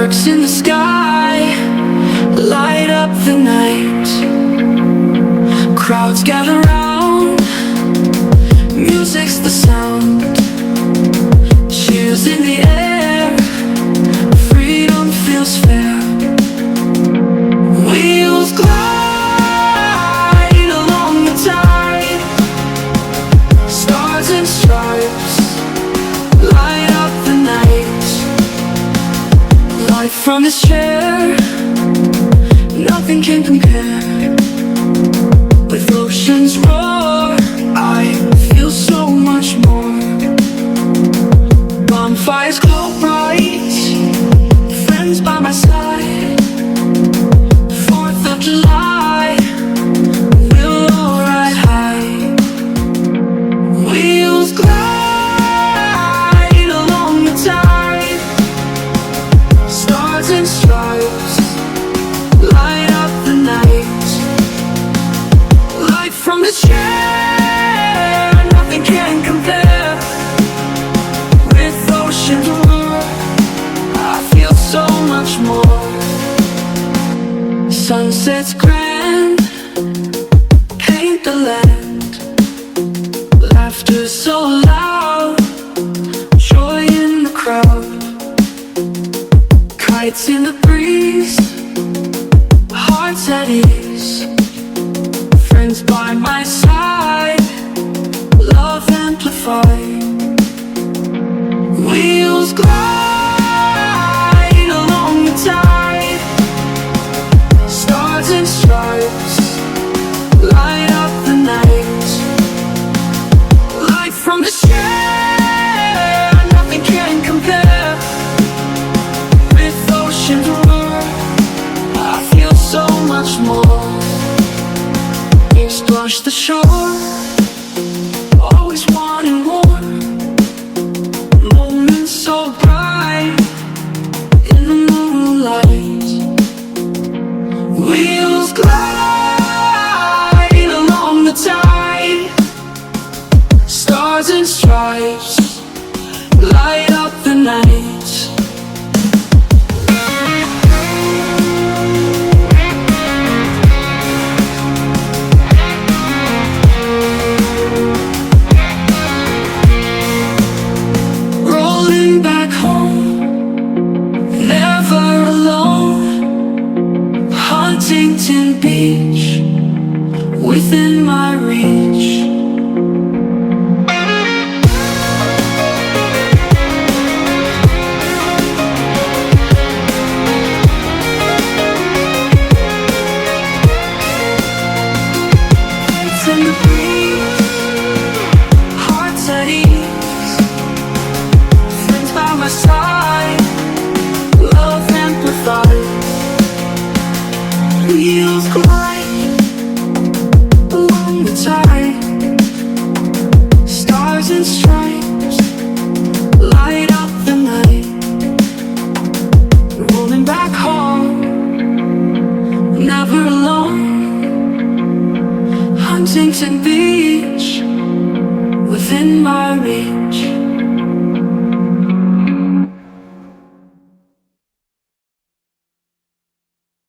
Fireworks in the sky light up the night. Crowds gather round, music's the sound. Cheers in the air, freedom feels fair. Wheels glide along the tide. Stars and stripes light up the night. Light from this chair, nothing can compare. With oceans roar, I feel so much more. Bonfires glow bright, friends by my side. 4th of July, we'll all ride high. Wheels glide along the tide. Stars and stripes light up the night. Light from the chair, nothing can compare. With oceans roar, I feel so much more. Sunsets grand, paint the land. Laughter so loud, joy in the crowd. Kites in the breeze, hearts at ease. Friends by my side, love amplified. Wheels glide along the tide. Stars and stripes light up the night. Light from the chair, nothing can compare. With oceans roar, I feel so much more. Waves brush the shore, always wanting more. Moments so bright in the moonlight. Wheels glide along the tide. Stars and stripes light up the night. Rolling back home, never alone. Huntington Beach, within my reach. Lights in the breeze, hearts at ease. Friends by my side, love amplified. Wheels glide along the tide. Stars and stripes light up the night. Rolling back home, never alone. Huntington Beach, within my reach.